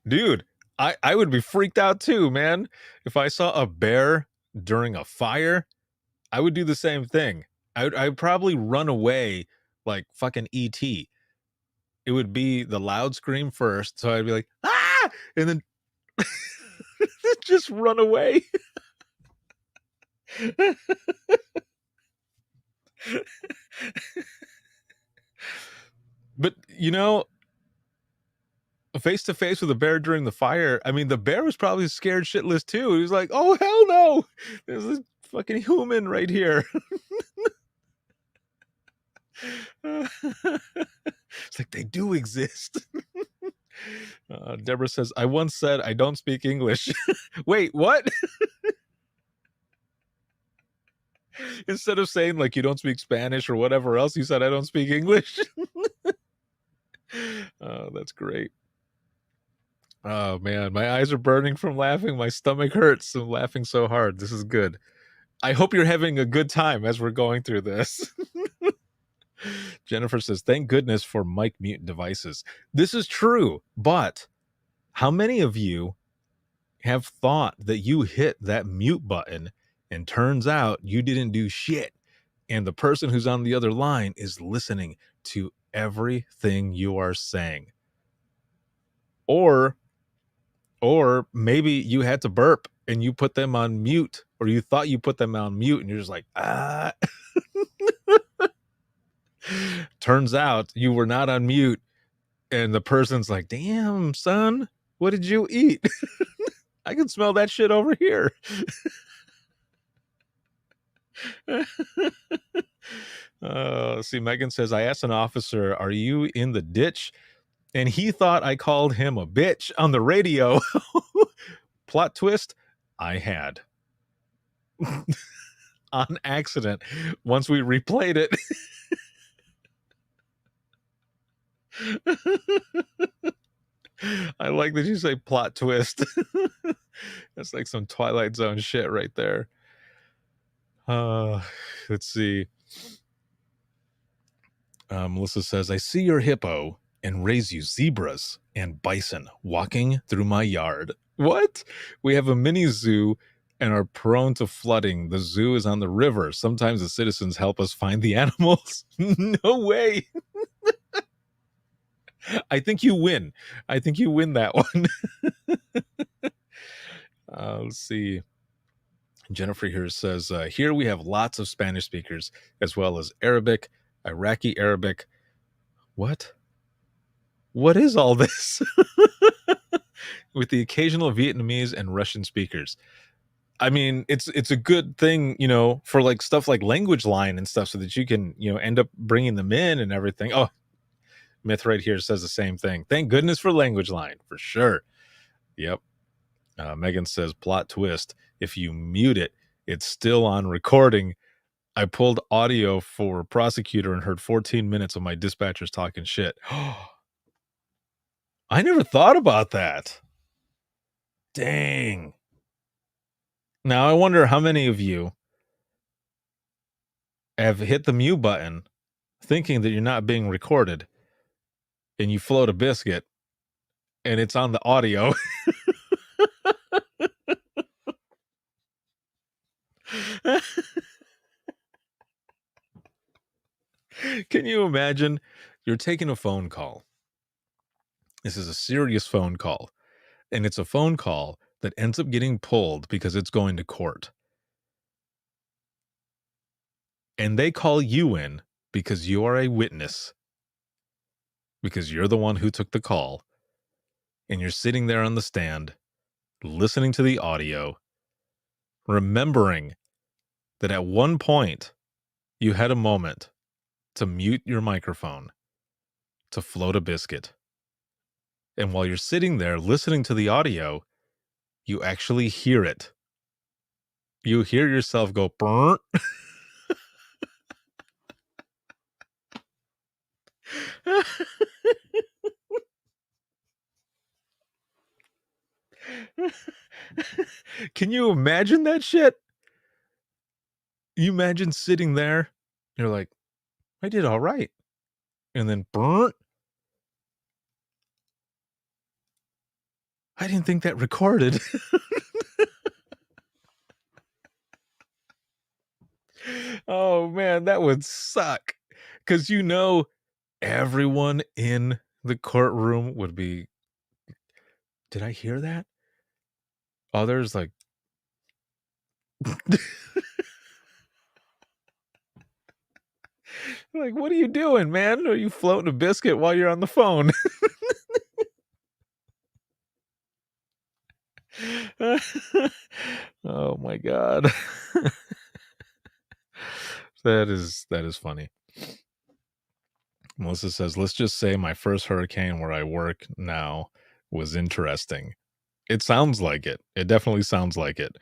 [SPEAKER 1] Dude, I would be freaked out too, man. If I saw a bear during a fire, I would do the same thing. I'd probably run away like fucking E.T. It would be the loud scream first, so I'd be like, ah! And then just run away. But, you know, face to face with a bear during the fire, I mean, the bear was probably scared shitless too. He was like, oh, hell no. There's this fucking human right here. It's like, they do exist. Deborah says, I once said I don't speak English. Wait, what? Instead of saying like you don't speak Spanish or whatever else, you said I don't speak English. Oh, that's great. Oh man, my eyes are burning from laughing. My stomach hurts. I'm laughing so hard. This is good. I hope you're having a good time as we're going through this. Jennifer says, thank goodness for mic mute devices. This is true, but how many of you have thought that you hit that mute button and turns out you didn't do shit, and the person who's on the other line is listening to everything you are saying? Or maybe you had to burp and you put them on mute, or you thought you put them on mute and you're just like, ah. Turns out you were not on mute, and the person's like, damn, son, what did you eat? I can smell that shit over here. See, Megan says, I asked an officer, are you in the ditch? And he thought I called him a bitch on the radio. Plot twist, I had. On accident, once we replayed it. I like that you say plot twist. That's like some Twilight Zone shit right there. Let's see. Melissa says, I see your hippo and raise you zebras and bison walking through my yard. What? We have a mini zoo and are prone to flooding. The zoo is on the river. Sometimes the citizens help us find the animals. No way. I think you win. I think you win that one. Let's see. Jennifer here says, here we have lots of Spanish speakers, as well as Arabic, Iraqi Arabic. What? What is all this? With the occasional Vietnamese and Russian speakers. I mean, it's a good thing, you know, for like stuff like Language Line and stuff, so that you can, you know, end up bringing them in and everything. Oh, Myth right here says the same thing. Thank goodness for Language Line, for sure. Yep. Megan says, plot twist. If you mute it, it's still on recording. I pulled audio for prosecutor and heard 14 minutes of my dispatchers talking shit. I never thought about that. Dang. Now, I wonder how many of you have hit the mute button thinking that you're not being recorded, and you float a biscuit and it's on the audio. Can you imagine? You're taking a phone call. This is a serious phone call, and it's a phone call that ends up getting pulled because it's going to court. And they call you in because you are a witness, because you're the one who took the call, and you're sitting there on the stand, listening to the audio, remembering that at one point you had a moment to mute your microphone, to float a biscuit. And while you're sitting there listening to the audio, you actually hear it. You hear yourself go, burnt. Can you imagine that shit? You imagine sitting there, you're like, I did all right. And then burnt. I didn't think that recorded. Oh man, that would suck. Cause everyone in the courtroom would be, did I hear that? Others like like, what are you doing, man? Are you floating a biscuit while you're on the phone? Oh my god. That is funny. Melissa says, let's just say my first hurricane where I work now was interesting. It sounds like it. It definitely sounds like it.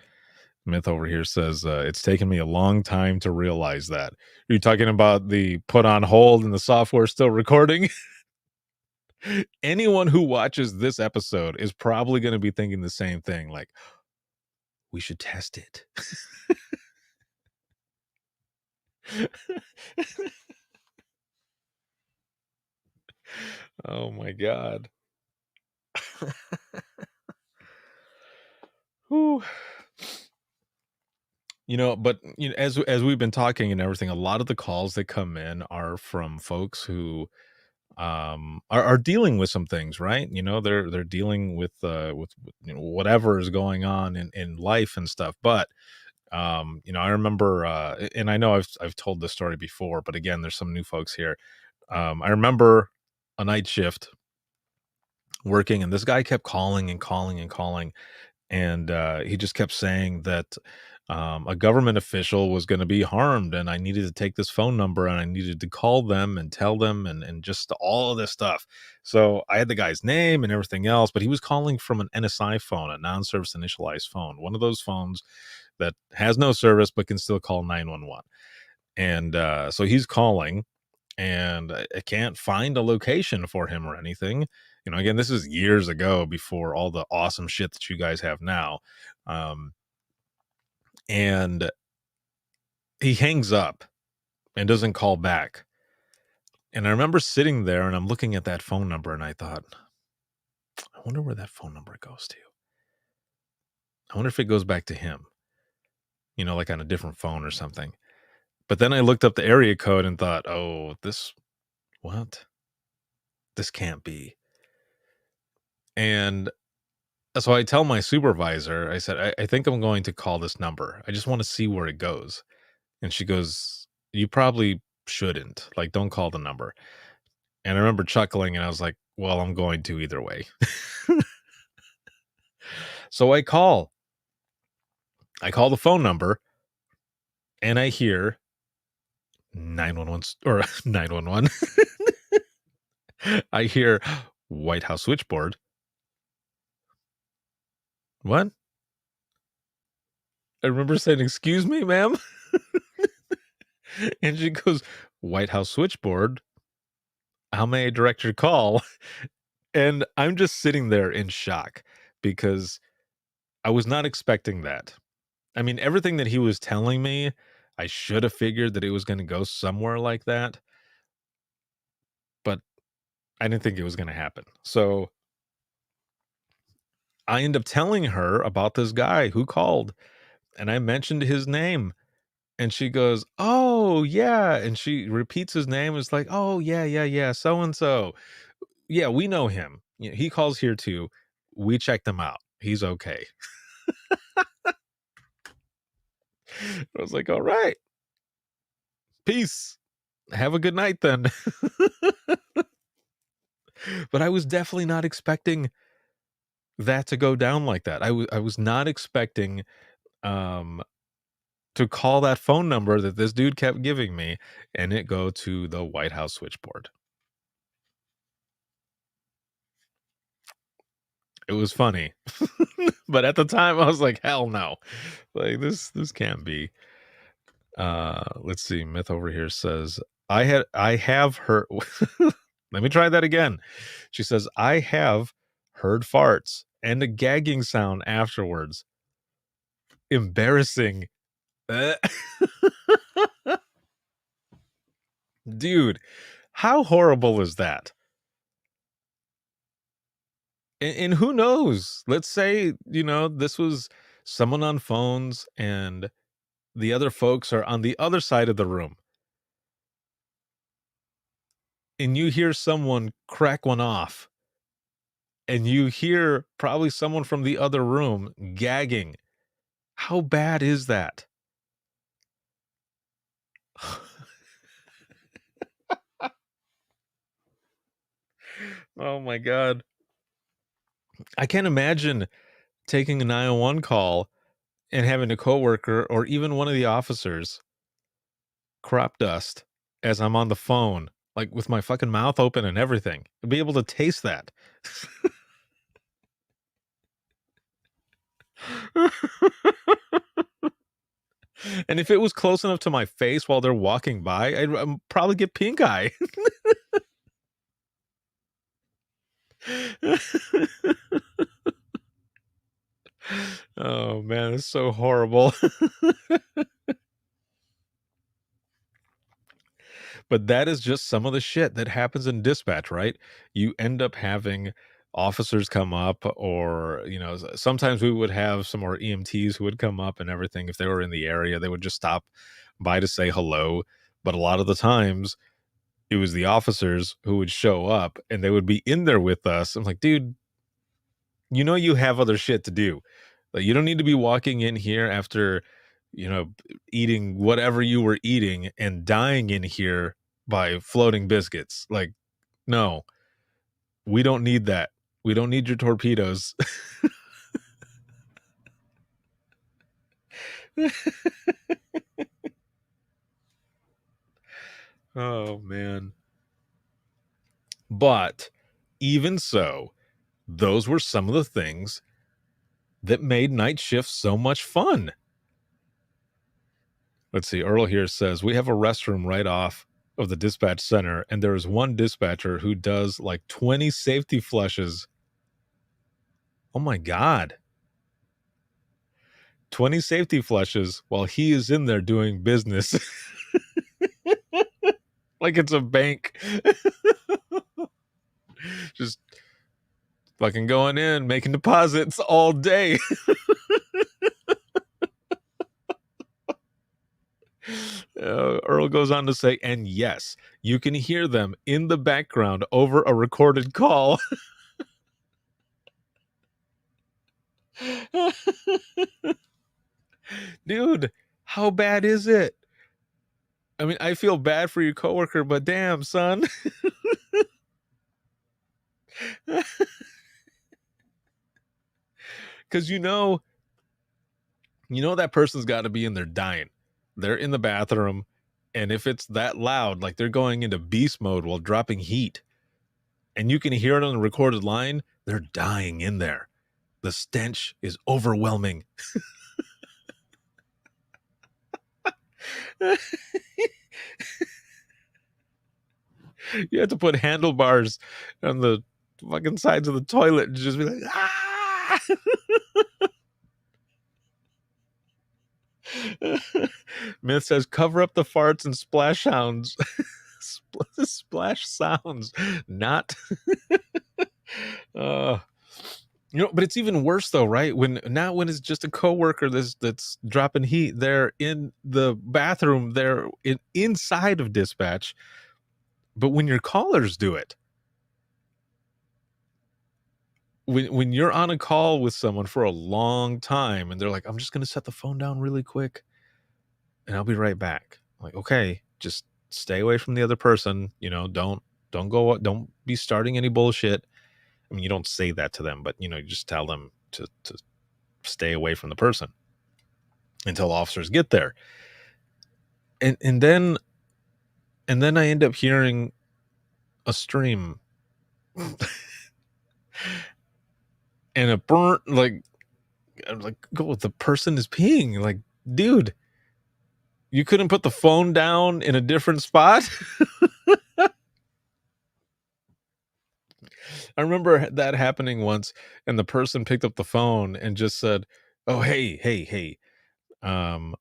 [SPEAKER 1] Myth over here says, it's taken me a long time to realize that. Are you talking about the put on hold and the software still recording? Anyone who watches this episode is probably going to be thinking the same thing. Like, we should test it. Oh my god. Whew. But as we've been talking and everything, a lot of the calls that come in are from folks who are dealing with some things, right? They're dealing with whatever is going on in life and stuff. But I remember and I know I've told this story before, but again, there's some new folks here. I remember a night shift working, and this guy kept calling and calling and calling, and he just kept saying that a government official was going to be harmed, and I needed to take this phone number and I needed to call them and tell them, and just all of this stuff. So I had the guy's name and everything else, but he was calling from an NSI phone, a non-service initialized phone, one of those phones that has no service but can still call 911. And so he's calling, and I can't find a location for him or anything. Again, this is years ago, before all the awesome shit that you guys have now. And he hangs up and doesn't call back. And I remember sitting there and I'm looking at that phone number and I thought, I wonder where that phone number goes to. I wonder if it goes back to him, like on a different phone or something. But then I looked up the area code and thought, oh, this can't be. And so I tell my supervisor, I said, I think I'm going to call this number. I just want to see where it goes. And she goes, you probably shouldn't. Like, don't call the number. And I remember chuckling, and I was like, well, I'm going to either way. So I call the phone number, and I hear 911 or 911. I hear White House switchboard. What? I remember saying, excuse me, ma'am. And she goes, White House switchboard. How may I direct your call? And I'm just sitting there in shock because I was not expecting that. I mean, everything that he was telling me, I should have figured that it was going to go somewhere like that. But I didn't think it was going to happen. So I end up telling her about this guy who called, and I mentioned his name. And she goes, oh, yeah. And she repeats his name. It's like, oh, yeah. So-and-so. Yeah, we know him. He calls here too. We checked him out. He's okay. I was like, all right. Peace. Have a good night then. But I was definitely not expecting that to go down like that. I was not expecting to call that phone number that this dude kept giving me and it go to the White House switchboard. It was funny. But at the time I was like, hell no. Like this can't be. Let's see. Myth over here says, I have heard Let me try that again. She says, I have heard farts and a gagging sound afterwards. Embarrassing. Dude, how horrible is that? And who knows? Let's say, this was someone on phones and the other folks are on the other side of the room. And you hear someone crack one off. And you hear probably someone from the other room gagging. How bad is that? Oh my God. I can't imagine taking a 911 call and having a coworker or even one of the officers crop dust as I'm on the phone, like with my fucking mouth open and everything. I'd be able to taste that. And if it was close enough to my face while they're walking by, I'd probably get pink eye. Oh man, it's so horrible. But that is just some of the shit that happens in dispatch, right? You end up having officers come up, or, sometimes we would have some more EMTs who would come up and everything. If they were in the area, they would just stop by to say hello. But a lot of the times, it was the officers who would show up and they would be in there with us. I'm like, dude, you have other shit to do. Like, you don't need to be walking in here after, eating whatever you were eating and dying in here by floating biscuits. Like, no, we don't need that. We don't need your torpedoes. Oh, man. But even so, those were some of the things that made night shifts so much fun. Let's see. Earl here says, we have a restroom right off of the dispatch center, and there is one dispatcher who does like 20 safety flushes. Oh my God. 20 safety flushes while he is in there doing business. Like it's a bank. Just fucking going in, making deposits all day. Earl goes on to say, and yes, you can hear them in the background over a recorded call. Dude, how bad is it? I mean, I feel bad for your coworker, but damn, son. Because that person's got to be in there dying. They're in the bathroom, and if it's that loud, like they're going into beast mode while dropping heat, and you can hear it on the recorded line, they're dying in there. The stench is overwhelming. You have to put handlebars on the fucking sides of the toilet and just be like, ah! Myth says, cover up the farts and splash sounds. Splash sounds, not. But it's even worse though, right? When it's just a coworker that's dropping heat, they're in the bathroom, they're inside of dispatch. But when your callers do it, when you're on a call with someone for a long time and they're like, I'm just going to set the phone down really quick and I'll be right back. I'm like, okay, just stay away from the other person. Don't be starting any bullshit. I mean, you don't say that to them, but you just tell them to stay away from the person until officers get there. And then I end up hearing a stream and a burnt, like, I'm like, oh, the person is peeing. Like, dude, you couldn't put the phone down in a different spot? I remember that happening once, and the person picked up the phone and just said, "Oh, hey, um,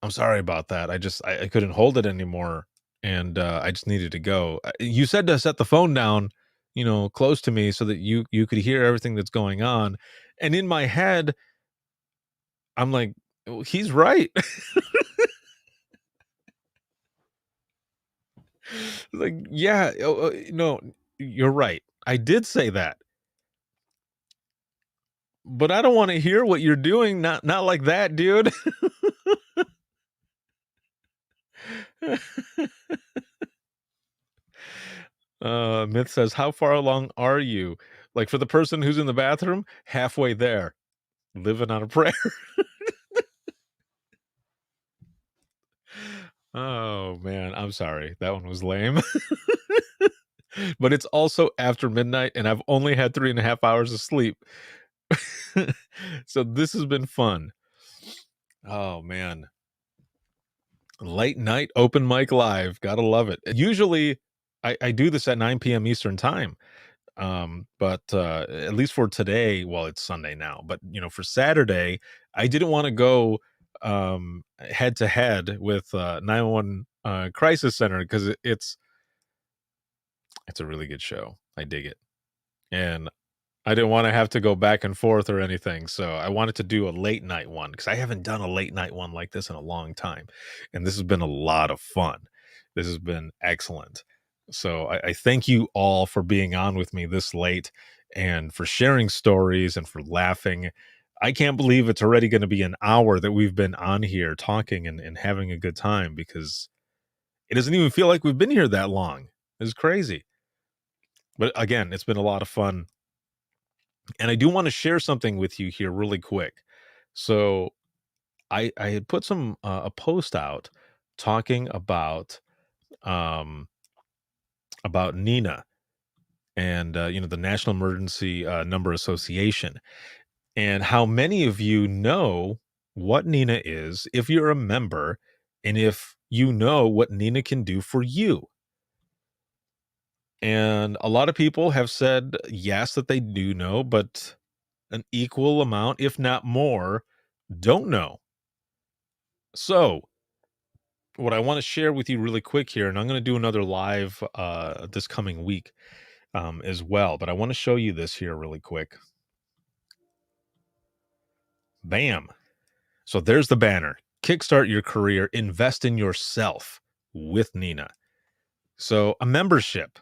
[SPEAKER 1] I'm sorry about that. I couldn't hold it anymore, and I just needed to go. You said to set the phone down, close to me so that you could hear everything that's going on." And in my head, I'm like, "Well, he's right." Like, yeah, no, you're right. I did say that, but I don't want to hear what you're doing. Not like that, dude. Myth says, "How far along are you?" Like for the person who's in the bathroom, halfway there, living on a prayer. Oh man, I'm sorry. That one was lame. But it's also after midnight, and I've only had 3.5 hours of sleep. So this has been fun. Oh man. Late night open mic live. Gotta love it. Usually I do this at 9 p.m. Eastern time. But at least for today, well, it's Sunday now, but for Saturday, I didn't want to go head to head with 911 Crisis Center because it's a really good show. I dig it. And I didn't want to have to go back and forth or anything. So I wanted to do a late night one because I haven't done a late night one like this in a long time. And this has been a lot of fun. This has been excellent. So I thank you all for being on with me this late and for sharing stories and for laughing. I can't believe it's already going to be an hour that we've been on here talking and having a good time because it doesn't even feel like we've been here that long. It's crazy. But again, it's been a lot of fun. And I do want to share something with you here really quick. So I had put some a post out talking um about Nina and the National Emergency Number Association and how many of you know what Nina is if you're a member and if you know what Nina can do for you. And a lot of people have said yes that they do know, but an equal amount, if not more, don't know. So, what I want to share with you really quick here, and I'm going to do another live this coming week as well, but I want to show you this here really quick. Bam. So there's the banner. Kickstart your career, invest in yourself with Nina. So a membership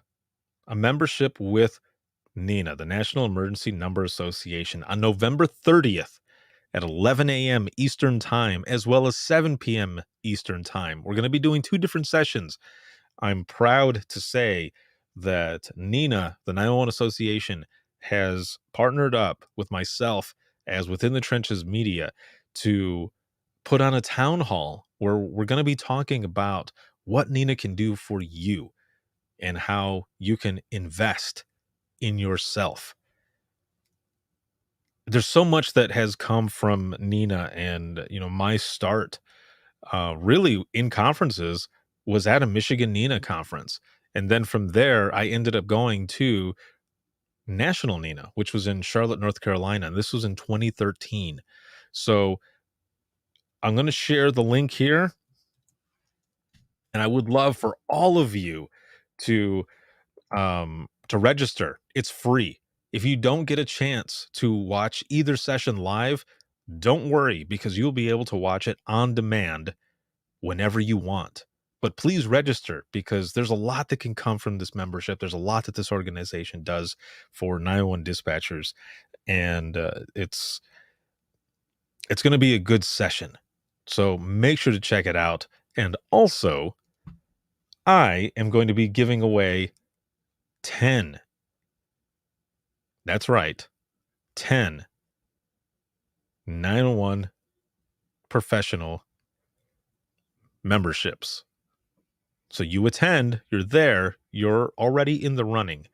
[SPEAKER 1] with Nina, the National Emergency Number Association, on November 30th at 11 a.m. Eastern Time, as well as 7 p.m. Eastern Time. We're going to be doing 2 different sessions. I'm proud to say that Nina, the 911 Association, has partnered up with myself as Within the Trenches Media to put on a town hall where we're going to be talking about what Nina can do for you and how you can invest in yourself. There's so much that has come from Nina and, my start really in conferences was at a Michigan Nina conference. And then from there, I ended up going to National Nina, which was in Charlotte, North Carolina. And this was in 2013. So I'm going to share the link here. And I would love for all of you to register. It's free. If you don't get a chance to watch either session live, don't worry because you'll be able to watch it on demand whenever you want. But please register because there's a lot that can come from this membership. There's a lot that this organization does for 911 dispatchers, and it's going to be a good session. So make sure to check it out. And also, I am going to be giving away 10. That's right. 10 911 professional memberships. So you attend, you're there, you're already in the running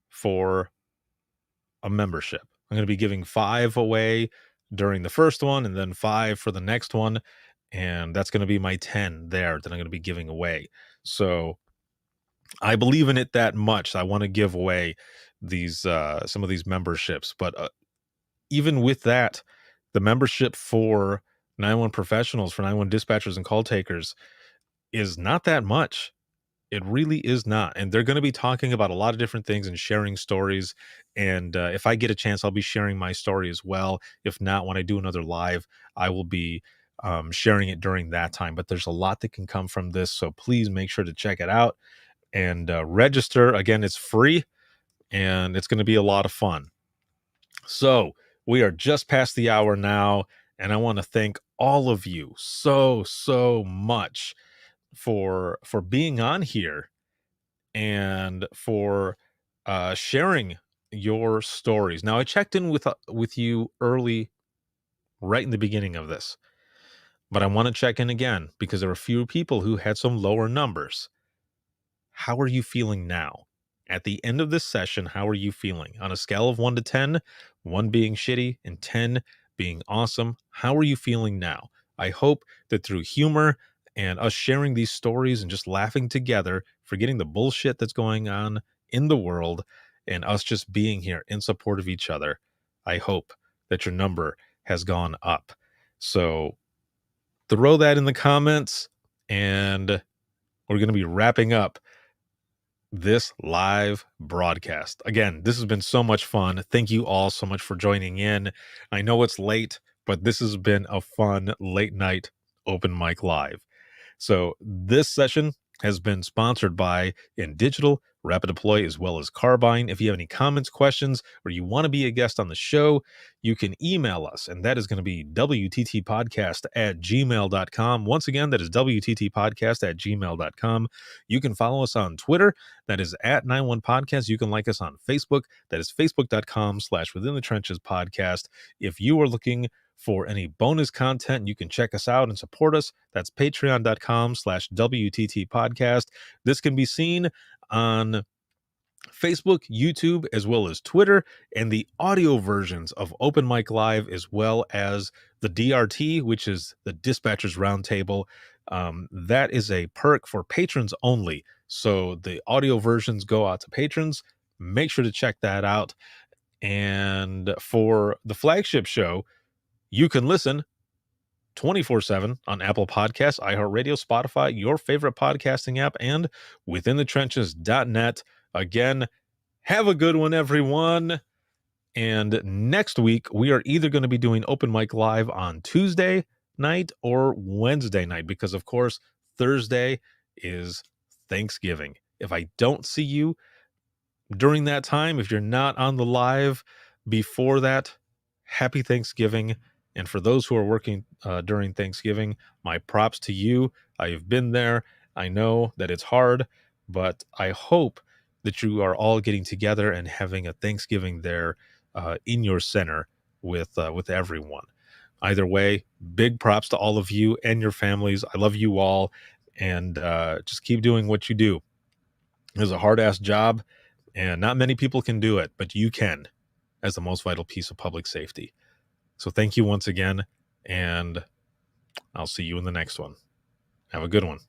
[SPEAKER 1] for a membership. I'm going to be giving 5 away during the first one and then 5 for the next one. And that's going to be my 10 there that I'm going to be giving away. So I believe in it that much. I want to give away these some of these memberships, but even with that, the membership for 911 professionals, for 911 dispatchers and call takers is not that much. It really is not. And they're going to be talking about a lot of different things and sharing stories. And if I get a chance, I'll be sharing my story as well. If not, when I do another live, I will be sharing it during that time. But there's a lot that can come from this. So please make sure to check it out and register. Again, it's free and it's going to be a lot of fun. So we are just past the hour now. And I want to thank all of you so much for being on here and for sharing your stories. Now, I checked in with you early, right in the beginning of this, but I want to check in again because there were a few people who had some lower numbers. How are you feeling now? At the end of this session, how are you feeling? On a scale of 1 to 10, 1 being shitty and 10 being awesome, how are you feeling now? I hope that through humor and us sharing these stories and just laughing together, forgetting the bullshit that's going on in the world, and us just being here in support of each other, I hope that your number has gone up. So throw that in the comments, and we're going to be wrapping up this live broadcast. Again, this has been so much fun. Thank you all so much for joining in. I know it's late, but this has been a fun late night open mic live. So this session has been sponsored by InDigital, Rapid Deploy, as well as Carbine. If you have any comments, questions, or you want to be a guest on the show, you can email us, and that is going to be wttpodcast@gmail.com. Once again, that is wttpodcast@gmail.com. You can follow us on Twitter. That is @91podcast. You can like us on Facebook. That is facebook.com/Within the Trenches podcast. If you are looking for any bonus content, you can check us out and support us. That's patreon.com/WTT podcast. This can be seen on Facebook, YouTube, as well as Twitter, and the audio versions of Open Mic Live, as well as the DRT, which is the Dispatchers Roundtable. That is a perk for patrons only. So the audio versions go out to patrons. Make sure to check that out. And for the flagship show, you can listen 24/7 on Apple Podcasts, iHeartRadio, Spotify, your favorite podcasting app, and withinthetrenches.net. Again, have a good one, everyone. And next week, we are either going to be doing Open Mic Live on Tuesday night or Wednesday night, because, of course, Thursday is Thanksgiving. If I don't see you during that time, if you're not on the live before that, happy Thanksgiving. And for those who are working during Thanksgiving, my props to you. I have been there. I know that it's hard, but I hope that you are all getting together and having a Thanksgiving there in your center with everyone. Either way, big props to all of you and your families. I love you all, and just keep doing what you do. It's a hard-ass job, and not many people can do it, but you can, as the most vital piece of public safety. So thank you once again, and I'll see you in the next one. Have a good one.